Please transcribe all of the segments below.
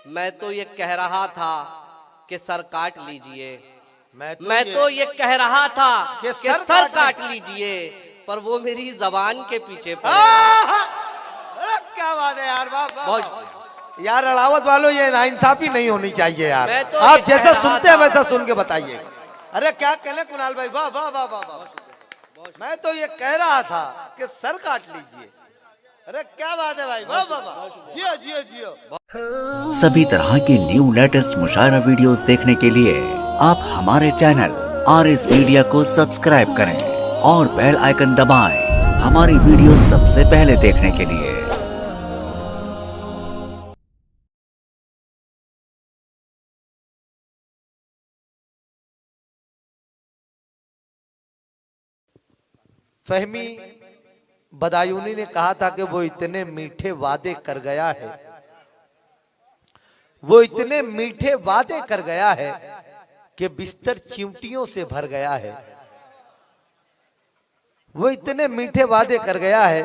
मैं तो ये कह रहा था कि सर काट लीजिए। मैं तो ये कह रहा था कि कि सर काट लीजिए, पर वो मेरी जबान के पीछे पड़े। अरे क्या बात है यार, वाह वाह वाह। यार अड़ावत वालों, ये नाइंसाफी नहीं होनी चाहिए यार। मैं तो आप ये जैसा कह रहा सुनते हैं था। वैसा सुन के बताइए। अरे क्या कहने कुणाल भाई, वाह वाह वाह वाह वाह। मैं तो ये कह रहा था कि सर काट लीजिए। अरे क्या बात है भाई, वाह वाह वाह। जियो जियो जियो। सभी तरह की न्यू लेटेस्ट मुशायरा वीडियोस देखने के लिए आप हमारे चैनल RS मीडिया को सब्सक्राइब करें और बेल आइकन दबाएं हमारी वीडियो सबसे पहले देखने के लिए। फहमी बदायूनी ने कहा था कि वो इतने मीठे वादे कर गया है, वो इतने मीठे वादे कर गया है कि बिस्तर चिमटियों से भर गया है। वो इतने मीठे वादे कर गया है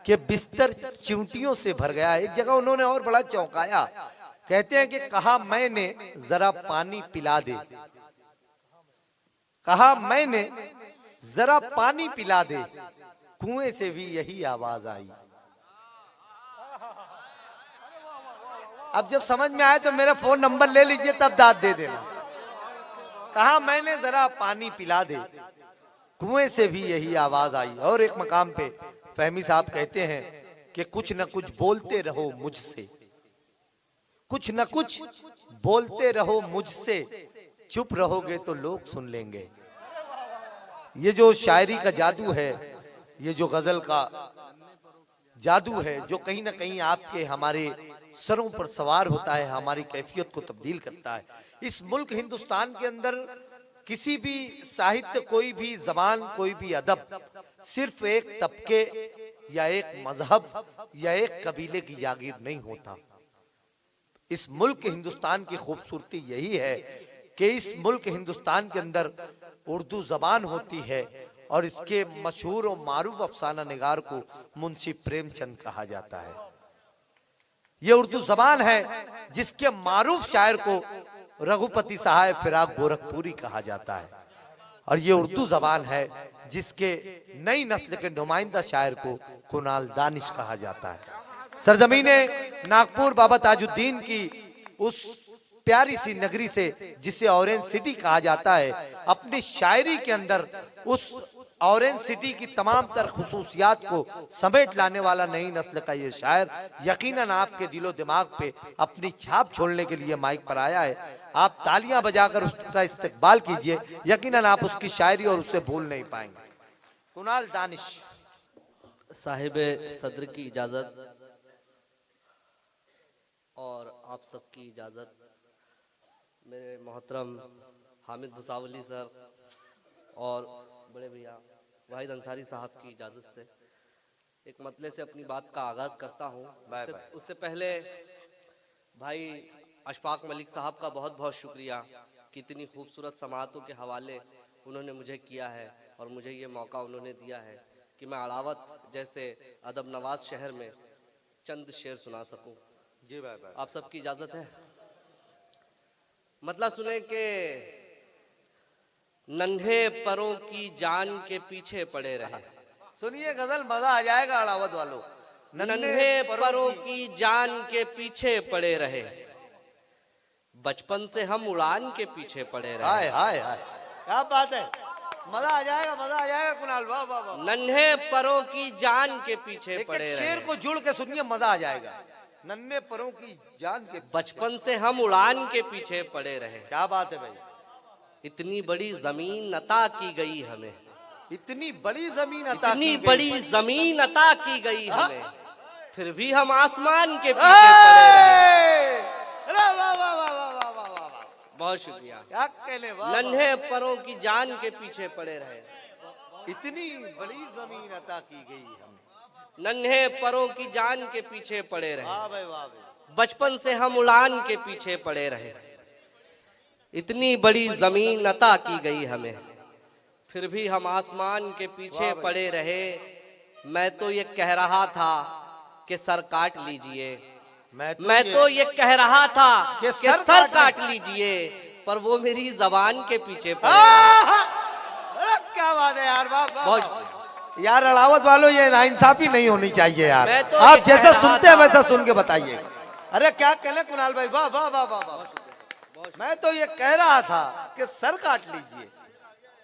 कि बिस्तर चिमटियों से भर गया है। एक जगह उन्होंने और बड़ा चौंकाया, कहते हैं कि कहा मैंने जरा पानी पिला दे, कहा मैंने जरा पानी पिला दे, कुएं से भी यही आवाज आई। अब जब समझ में आए तो मेरा फोन नंबर ले लीजिए, तब दाद दे देना। कहा मैंने जरा पानी पिला दे, कुएं से भी यही आवाज आई। और एक मकाम पे फहमी साहब कहते हैं कि कुछ न कुछ बोलते रहो मुझसे, कुछ न कुछ बोलते रहो मुझसे, चुप रहोगे तो लोग सुन लेंगे। ये जो शायरी का जादू है, ये जो गजल का जादू है, जो कहीं ना कहीं आपके हमारे सरों पर सवार होता है, हमारी कैफियत को तब्दील करता है। इस मुल्क हिंदुस्तान के अंदर किसी भी साहित्य, कोई भी जबान, कोई भी अदब सिर्फ एक तबके या एक मजहब या एक कबीले की जागीर नहीं होता। इस मुल्क हिंदुस्तान की खूबसूरती यही है कि इस मुल्क हिंदुस्तान के अंदर उर्दू जबान होती है और इसके मशहूर और मारूफ अफसाना निगार को मुंशी प्रेमचंद कहा जाता है। ये उर्दू जबान है जिसके मारूफ शायर को रघुपति साहब फिराक गोरखपुरी कहा जाता है, और ये उर्दू जबान है जिसके नई नस्ल के नुमाइंदा शायर को कुणाल दानिश कहा जाता है। सरजमीने नागपुर बाबा ताजुद्दीन की उस प्यारी सी नगरी से, जिसे ऑरेंज सिटी कहा जाता है, अपनी शायरी के अंदर उस ऑरेंज सिटी की तमाम तर खुसूसियात को समेट लाने वाला नई नस्ल का ये शायर यकीनन आपके दिलो दिमाग पे अपनी छाप छोड़ने के लिए माइक पर आया है। आप तालियां बजाकर उसका इस्तकबाल कीजिए, यकीनन आप उसकी शायरी और उससे भूल नहीं पाएंगे। कुणाल दानिश साहिब सदर की इजाज़त और आप सबकी इजाज़त, मेरे मोहतरम हामिद भुसावली सर और बड़े भैया वाहिद अंसारी साहब की इजाज़त से एक मतले से अपनी बात का आगाज़ करता हूँ। उससे पहले भाई अशफाक मलिक साहब का बहुत बहुत शुक्रिया कि इतनी खूबसूरत समाअतों के हवाले उन्होंने मुझे किया है और मुझे ये मौका उन्होंने दिया है कि मैं अड़ावत जैसे अदब नवाज शहर में चंद शेर सुना सकूं। जी भाई, आप सबकी इजाज़त है। मतलब सुने कि नन्हे परों की जान के पीछे पड़े रहे। सुनिए गजल, मजा आ जाएगा अड़ावत वालों। नन्हे परों की जान के पीछे पड़े रहे, बचपन से हम उड़ान के पीछे पड़े रहे। हाय हाय हाय, क्या बात है, मजा आ जाएगा, मजा आ जाएगा कुणाल, वाह वाह वाह। नन्हे परों की जान के पीछे पड़े रहे, शेर को जुड़ के सुनिए, मजा आ जाएगा। नन्हे परों की जान के, बचपन से हम उड़ान के पीछे पड़े रहे। क्या बात है भाई, इतनी बड़ी जमीन अता की गई हमें, इतनी बड़ी जमीन अता की गई, इतनी बड़ी जमीन अता की गई हमें, फिर भी हम आसमान के पीछे पड़े रहे। वाह वाह वाह वाह वाह वाह वाह, बहुत शुक्रिया। क्या कहने, वाह। नन्हे परों की जान के पीछे पड़े रहे, इतनी बड़ी जमीन अता की गई हमें, नन्हे परों की जान के पीछे पड़े रहे। वाह भाई वाह भाई। बचपन से हम उड़ान के पीछे पड़े रहे, इतनी बड़ी जमीन अता की गई हमें, फिर भी हम आसमान के पीछे पड़े रहे। मैं तो ये कह रहा था कि सर काट लीजिए, मैं तो ये कह रहा था कि कि सर काट लीजिए, पर वो मेरी जबान के पीछे पड़े। अरे क्या बात है यार, वाह वाह वाह। यार अड़ावत वालों, ये नाइंसाफी नहीं होनी चाहिए यार। मैं तो आप ये जैसा कह रहा सुनते हैं था। वैसा सुन के बताइए। अरे क्या कहने कुणाल भाई, वाह वाह वाह वाह वाह। मैं तो ये कह रहा था कि सर काट लीजिए।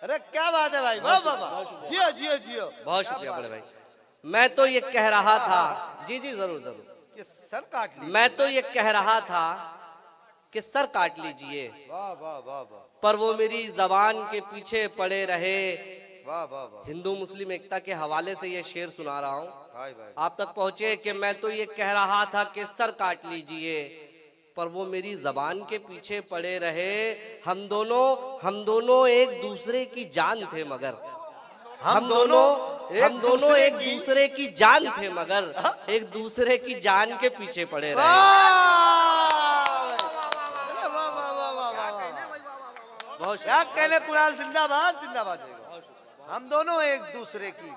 अरे क्या बात है भाई, वाह वाह वाह, जियो जियो जियो। बहुत शुक्रिया बड़े भाई। मैं तो ये कह रहा था, जी जी जरूर जरूर, कि सर काट लीजिए। मैं तो ये कह रहा था कि सर काट लीजिए, वाह वाह वाह वाह पर वो मेरी जबान के पीछे पड़े रहे। वाह वाह वाह। हिंदू मुस्लिम एकता के हवाले से ये शेर सुना रहा हूँ, भाई भाई आप तक पहुंचे कि मैं तो ये कह रहा था कि सर काट लीजिए, पर वो मेरी जबान के पीछे पड़े रहे। हम दोनों एक दूसरे की जान थे, मगर हम दोनों एक दूसरे की जान थे, मगर एक दूसरे की जान के पीछे पड़े रहे। बहुत क्या कहने कुणाल, जिंदाबाद जिंदाबाद। हम दोनों एक दूसरे की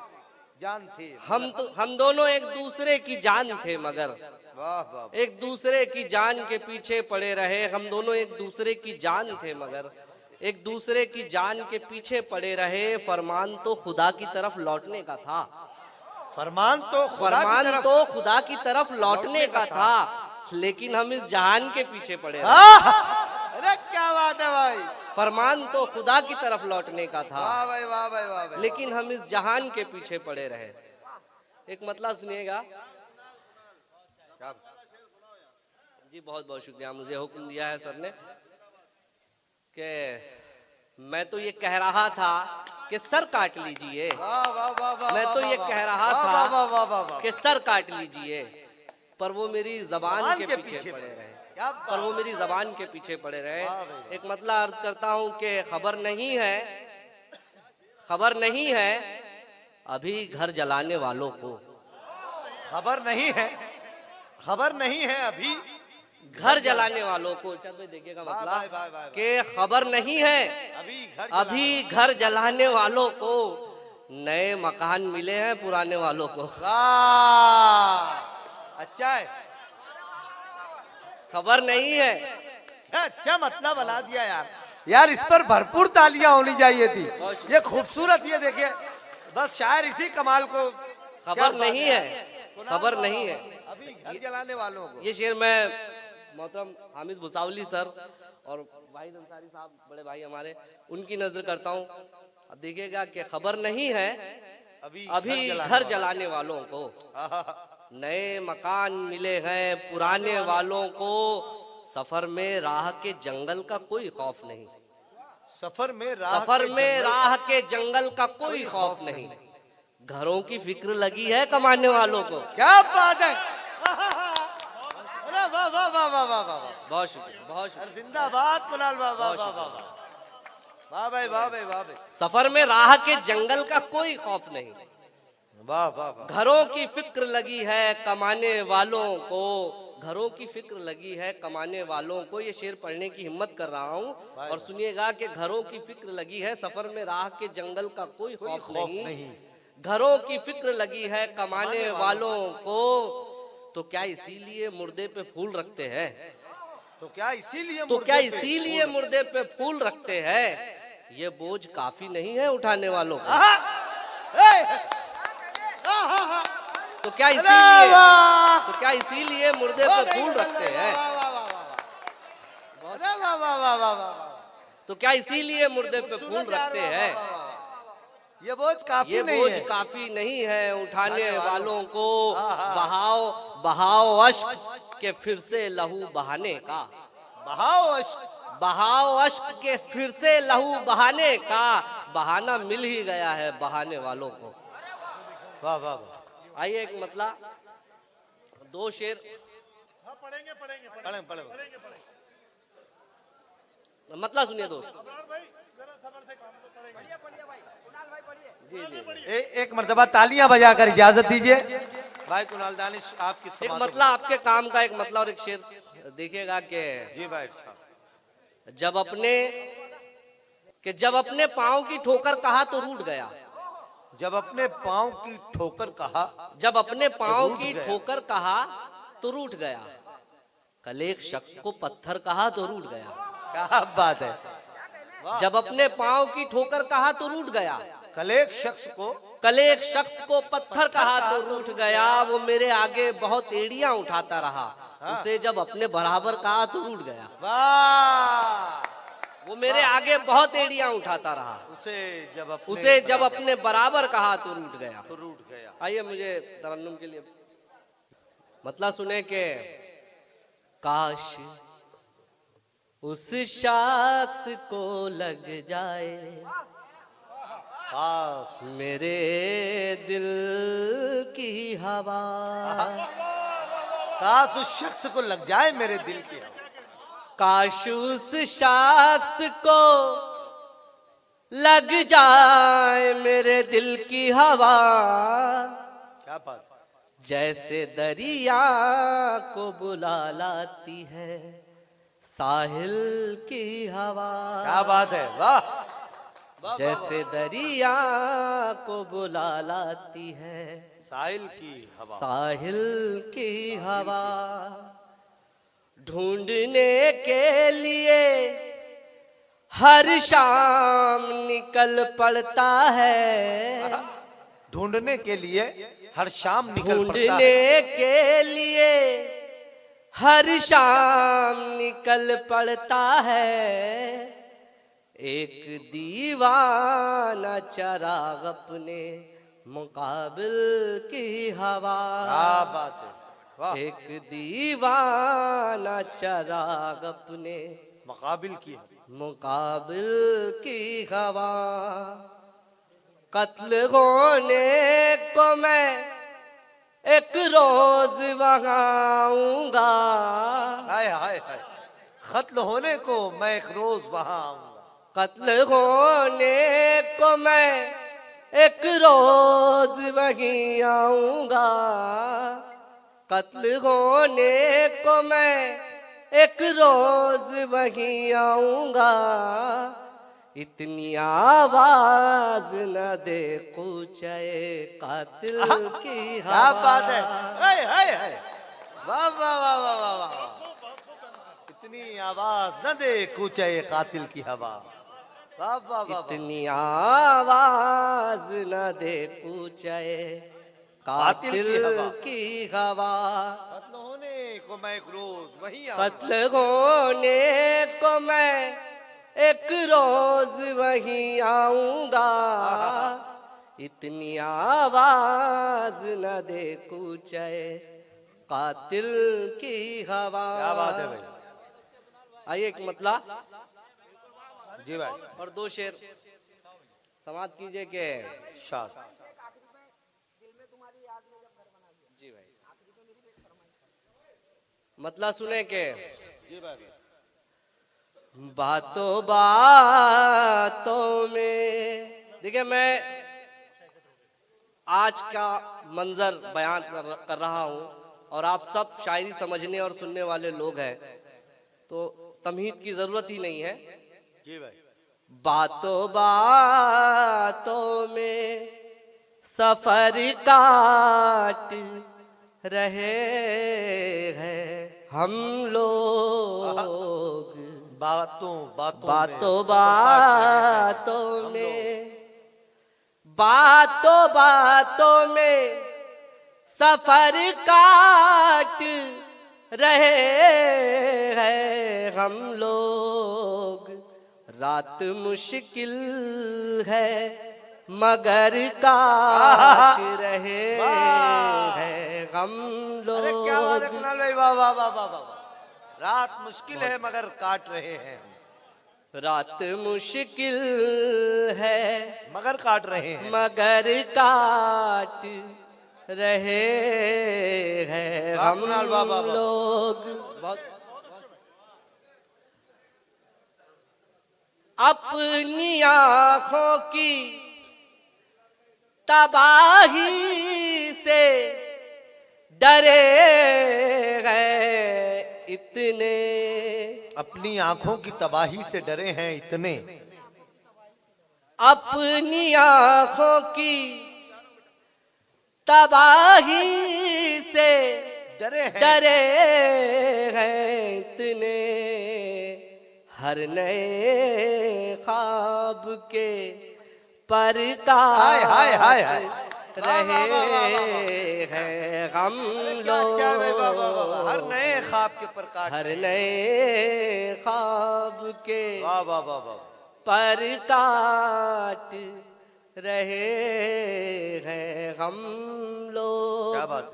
जान थे, हम दोनों एक दूसरे की जान थे, मगर वाह वाह। एक दूसरे की जान के पीछे पड़े रहे। हम दोनों एक दूसरे की जान थे, मगर एक दूसरे की जान के पीछे पड़े रहे। फरमान तो खुदा की तरफ लौटने का था, फरमान तो खुदा की तरफ लौटने का था, लेकिन हम इस जहान के पीछे पड़े रहे। अरे क्या बात है भाई, फरमान तो खुदा की तरफ लौटने का था, वाह भाई वाह भाई वाह भाई। लेकिन हम इस जहान के पीछे पड़े रहे। एक मतलब सुनिएगा जी। बहुत बहुत शुक्रिया, मुझे हुक्म दिया है सर ने कि मैं तो ये कह रहा था कि सर काट लीजिए। वाह वाह वाह वाह। मैं तो ये कह रहा वाह था वाह वाह वाह वाह। कि सर काट लीजिए, पर वो मेरी जबान के पीछे पड़े रहे। क्या पर वो मेरी जबान के पीछे पड़े रहे। वाह भाई। एक मतलब अर्ज करता हूँ कि खबर नहीं है अभी घर जलाने वालों को। खबर नहीं है अभी घर जलाने वालों को। चल भाई देखिएगा वाह, मतलब वाह, वाह, वाह। कि खबर नहीं है अभी घर जलाने वालों को, नए मकान मिले हैं पुराने वालों को। वाह, अच्छा है। खबर नहीं है। क्या अच्छा मतलब बना दिया यार। यार इस पर भरपूर तालियां होनी चाहिए थी। ये खूबसूरत, ये देखिए, बस शायर इसी कमाल को। खबर नहीं है, खबर नहीं है अभी घर जलाने वालों को। ये शेर मैं मोहतरम हामिद भुसावली सर और वाहिद अंसारी साहब बड़े भाई हमारे, उनकी नजर करता हूँ। अब देखिएगा कि खबर नहीं है अभी घर जलाने वालों को, नए मकान मिले हैं पुराने वालों को, सफर में राह के जंगल का कोई खौफ नहीं। सफर में राह के जंगल का कोई खौफ नहीं। घरों की फिक्र लगी है कमाने वालों को। क्या बात है। अरे वाह वाह वाह वाह वाह वाह। बहुत शुक्रिया, बहुत शुक्रिया। जिंदाबाद कुणाल, वाह वाह वाह वाह वाह भाई वाह भाई वाह भाई। सफर में राह के जंगल का कोई खौफ नहीं। वाह वाह वाह। घरों की फिक्र लगी है कमाने वालों को, घरों की फिक्र लगी है कमाने वालों को। ये शेर पढ़ने की हिम्मत कर रहा हूँ और सुनिएगा कि घरों की फिक्र लगी है, सफर में राह के जंगल का कोई खौफ नहीं। घरों की फिक्र लगी है कमाने वालों को, तो क्या इसीलिए मुर्दे पे फूल रखते हैं? तो क्या इसीलिए मुर्दे पे फूल रखते हैं? ये बोझ काफी नहीं है उठाने वालों को। तो क्या इसीलिए मुर्दे पे फूल रखते हैं? तो क्या इसीलिए मुर्दे पे फूल रखते हैं? ये बोझ काफी नहीं है उठाने वालों को। बहाओ अश्क के फिर से लहू बहाने का, बहाओ अश्क के फिर से लहू बहाने का, बहाना मिल ही गया है बहाने वालों को। वाह वाह वाह। आइए एक मतलब दो शेर पढ़ेंगे। मतलब सुनिए दोस्त। जी जी एक मर्तबा तालियां बजाकर इजाजत दीजिए भाई कुणाल दानिश, आपकी एक मतलब आपके काम का एक मतलब और एक शेर देखिएगा कि जी भाई। जब अपने पाँव की ठोकर कहा तो रूठ गया। जब अपने पाँव की ठोकर कहा जब अपने पाँव की ठोकर कहा तो रूठ गया। कल एक शख्स को पत्थर कहा तो रूठ गया, क्या बात है। जब अपने पांव की ठोकर कहा तो रूठ गया, कल एक शख्स को पत्थर कहा तो रूठ गया। वो मेरे आगे बहुत एड़ियां उठाता रहा, उसे जब अपने बराबर कहा तो रूठ गया। वाह, वो मेरे आगे बहुत एड़ियां उठाता रहा, उसे जब अपने बराबर कहा तो रूठ गया। आइए मुझे तरन्नुम के लिए मतलब सुने के काश उस शख्स को लग जाए मेरे दिल की हवा, काश उस शख्स को लग जाए मेरे दिल की हवा, काश उस शख्स को लग जाए मेरे दिल की हवा। क्या बात, जैसे दरिया को बुला लाती है साहिल की हवा। क्या बात है, वाह। जैसे दरिया को बुला लाती है साहिल की हवा, साहिल की हवा। ढूंढने के लिए हर शाम निकल पड़ता है, ढूंढने के लिए हर शाम निकल पड़ता है, ढूंढने के लिए हर शाम निकल पड़ता है। एक दीवाना चराग अपने मुकाबिल की हवा। क्या बात है, वाह। एक दीवाना चराग अपने मुकाबिल की मुकाबिल की हवा। कत्ल होने को मैं एक रोज वहां आऊंगा, हाय हाय हाय, कत्ल होने को मैं एक रोज वहां आऊंगा, कत्ल होने को मैं एक रोज वहीं आऊंगा, कत्ल होने को मैं एक रोज वहीं आऊंगा। इतनी आवाज न दे कूचे कातिल की हवा। क्या बात है, हाय हाय हाय, वाह वाह वाह वाह वाह वाह। इतनी आवाज न दे कूचे कातिल की हवा, वाह वाह वाह। इतनी आवाज न दे कूचे कातिल की हवा। कत्ल होने को मैं एक रोज वहीं आऊंगा, कत्ल होने को मैं एक रोज वहीं आऊंगा। इतनी आवाज न दे कूचे कातिल की हवा। क्या बात है भाई। आइए एक मतला जी भाई, और दो शेर समाप्त कीजिए के शाद। जी भाई मतला सुने के जी भाई। बातों बातों में देखिए मैं आज का मंजर बयान कर रहा हूँ और आप सब शायरी समझने और सुनने वाले लोग हैं तो तमहीद की जरूरत ही नहीं है। जी भाई। बातों बातों में सफर काट रहे हैं हम लोग, बातों बातों बातों बातों में बातों बातों में सफर काट रहे हैं हम लोग। रात मुश्किल है मगर काट रहे हैं हम लोग। अरे क्या बात है कुणाल भाई, वाह वाह वाह वाह वाह। रात मुश्किल है मगर काट रहे हैं, रात मुश्किल है मगर काट रहे हैं, मगर काट रहे हैं हम लोग। अपनी आँखों की तबाही से डरे हैं इतने, अपनी आंखों की तबाही से डरे हैं इतने, अपनी आँखों की तबाही से डरे हैं इतने हर नए ख्वाब के हाय हाय हाय हाय परकाश रहे हैं हम लोग हर नए ख्वाब के प्रकाश हर नए ख्वाब के वाह वाह वाह वाह पर काट रहे हैं हम लोग। क्या बात है।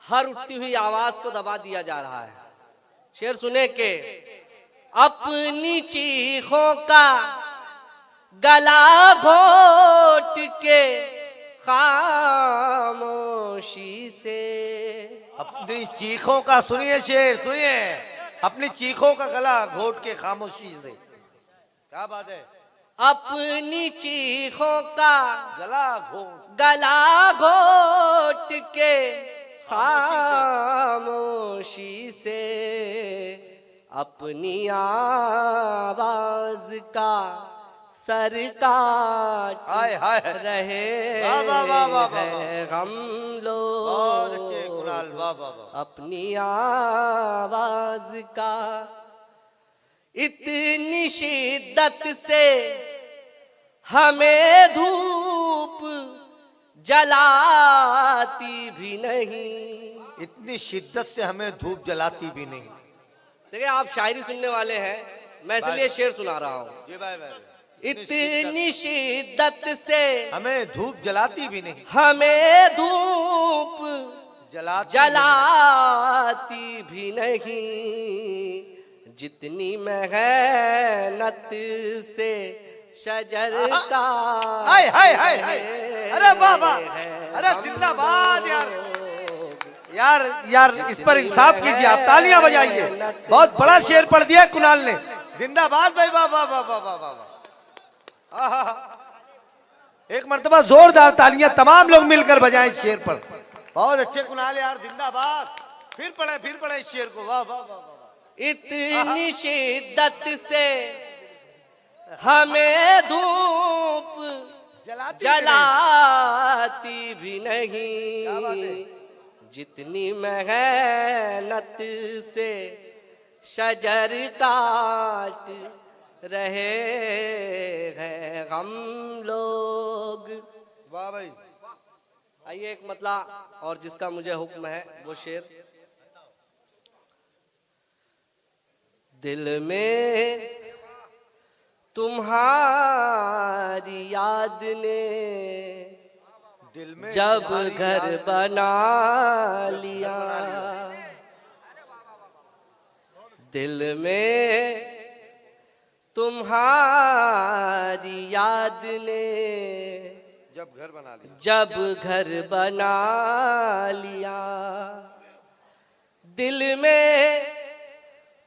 हर उठती हुई आवाज को दबा दिया जा रहा है। शेर सुने के अपनी चीखों का गला घोट के खामोशी से अपनी चीखों का सुनिए शेर सुनिए, अपनी चीखों का गला घोट के खामोशी से। क्या बात है। अपनी चीखों का गला घोट के खामोशी से अपनी आवाज का सर काट हाय हाय रहे वाह वाह वाह वाह वाह। हैं हम लोग। बहुत अच्छे कुणाल, वाह वाह वाह। अपनी आवाज का इतनी शिद्दत से हमें धूप जलाती भी नहीं। इतनी शिद्दत से हमें धूप जलाती भी नहीं। देखिए आप शायरी सुनने वाले हैं, मैं इसलिए शेर सुना रहा हूँ। जी भाई भाई। इतनी शिद्दत से हमें धूप जलाती भी नहीं, हमें धूप जलाती भी नहीं। जितनी मेहनत से शजर का हाय हाय हाय हाय। अरे वाह वाह, अरे जिंदाबाद यार। यार यार इस पर इंसाफ कीजिए, आप तालियां बजाइए। बहुत बड़ा शेर पढ़ दिया कुणाल ने। जिंदाबाद भाई, वाह वाह वाह वाह वाह वाह। एक मर्तबा जोरदार तालियां तमाम लोग मिलकर बजाएं इस शेर पर। बहुत अच्छे कुणाल यार, जिंदाबाद। फिर पढ़े इस शेर को, वाह वाह वाह। इतनी शिद्दत से हमें धूप जलाती भी नहीं। जितनी मेहनत से शजर काट रहे हैं हम लोग। वाह भाई। आइए एक मतला और जिसका मुझे हुक्म है वो शेर। दिल में तुम्हारी याद ने दिल में जब घर बना लिया, दिल में तुम्हारी याद ने जब घर बना लिया, जब घर बना लिया। दिल में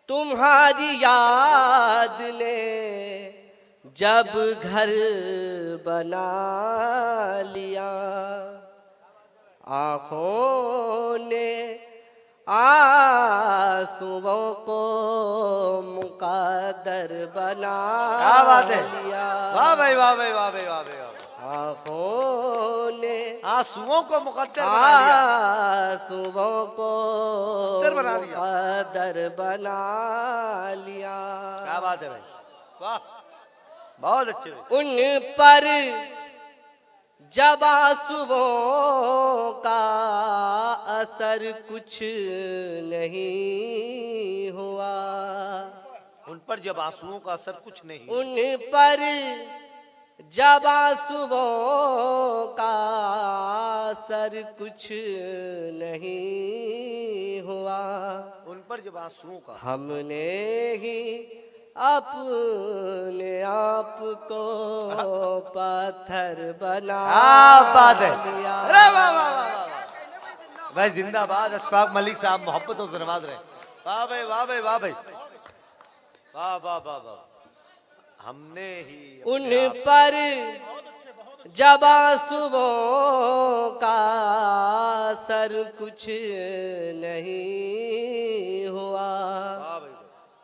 तुम्हारी याद ने जब घर बना लिया। आँखों ने आंसुओं को मुकद्दर बना क्या बात है। लिया। वाह भाई वाह भाई वाह भाई वाह भाई वाह। आँखों ने आंसुओं को मुकद्दर बना लिया, आंसुओं को मुकद्दर बना लिया। क्या बात है भाई, वाह बहुत अच्छे। उन पर जब आंसुओं का असर कुछ नहीं हुआ, उन पर जब आंसुओं का असर कुछ नहीं, उन पर जब आंसुओं का असर कुछ नहीं हुआ। उन पर जब आंसुओं का हमने ही अपने आप को पत्थर बना बात है। लिया। अरे वाह वाह वाह वाह भाई, जिंदाबाद। अशफाक मलिक साहब मोहब्बतों से नवाज रहे। वाह भाई वाह भाई वाह भाई, वाह वाह वाह वाह। हमने ही उन पर जब आंसुओं का असर कुछ नहीं हुआ,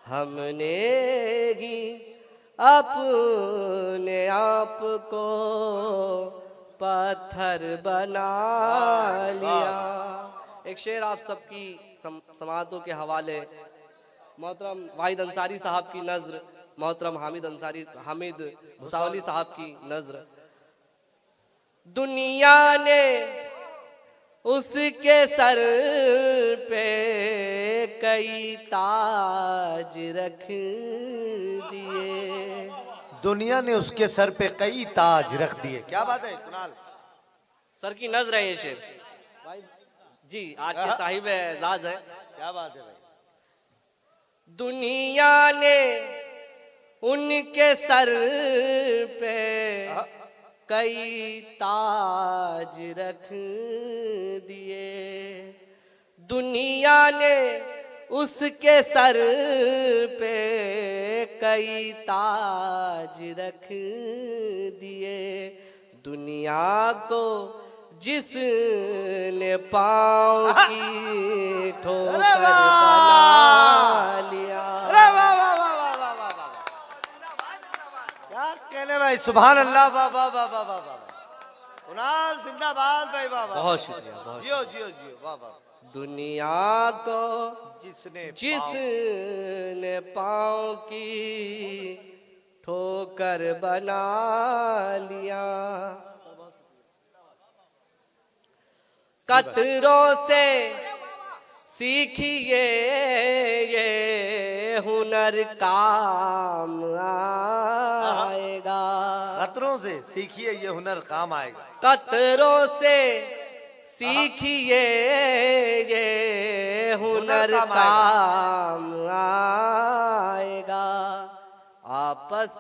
हमने ही अपने आप को पत्थर बना लिया। एक शेर आप सबकी समातों के हवाले। मोहतरम वाहिद अंसारी साहब की नज़्र, मोहतरम हामिद भुसावली साहब की नज़्र। दुनिया ने उसके सर पे कई ताज रख दिए। दुनिया ने उसके सर पे कई ताज रख दिए। क्या बात है कुणाल, सर की नजर है ये शेर भाई जी, आज के साहिब एजाज है। क्या बात है भाई। दुनिया ने उनके सर पे कई ताज रख दिए। दुनिया ने उसके सर पे कई ताज रख दिए। दुनिया को जिसने पाँव की ठोकर बना लिया। क्या कहने भाई, सुभान अल्लाह, वाह वाह वाह वाह वाह वाह। कुणाल जिंदाबाद भाई, वाह वाह। बहुत शुक्रिया, बहुत जियो जियो जियो, वाह वाह। दुनिया को जिसने पाँव की ठोकर बना लिया। कतरों से सीखिए ये हुनर काम आएगा। खतरों से सीखिए ये हुनर काम आएगा। कतरों से सीखिए ये हुनर काम आएगा। आपस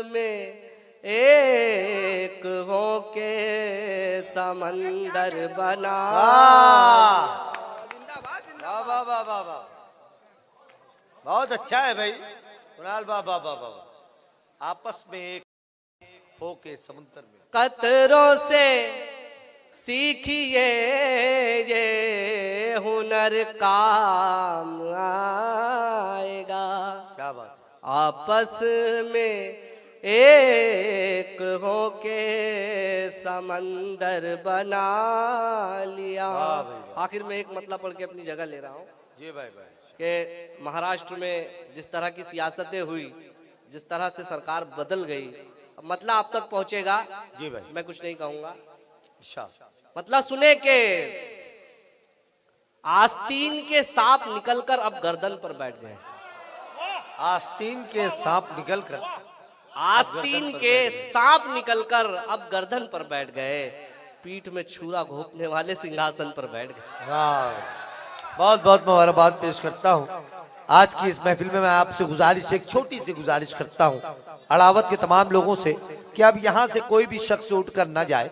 में एक हो के समंदर बना। वाह वाह वाह वाह वाह, बहुत अच्छा है भाई कुणाल, वाह वाह वाह वाह। आपस में एक हो के समुद्र में। कतरों से सीखिए ये हुनर काम आएगा। क्या बात। आपस में एक हो के समंदर बना लिया। आखिर में एक मतलब पढ़ के अपनी जगह ले रहा हूँ जी भाई भाई, कि महाराष्ट्र में जिस तरह की सियासतें हुई, जिस तरह से सरकार बदल गई, मतलब आप तक पहुंचेगा जी भाई। मैं कुछ नहीं कहूंगा। अच्छा, मतलब सुने के आस्तीन के सांप निकलकर अब गर्दन पर बैठ गए। आस्तीन के सांप निकलकर, आस्तीन के सांप निकलकर अब गर्दन पर बैठ गए। पीठ में छुरा घोंपने वाले सिंहासन पर बैठ गए। बहुत बहुत मुबारकबाद पेश करता हूँ। आज की इस महफिल में मैं आपसे गुजारिश, एक छोटी सी गुजारिश करता हूँ अड़ावत के तमाम लोगों से, कि अब यहाँ से कोई भी शख्स उठकर न जाए।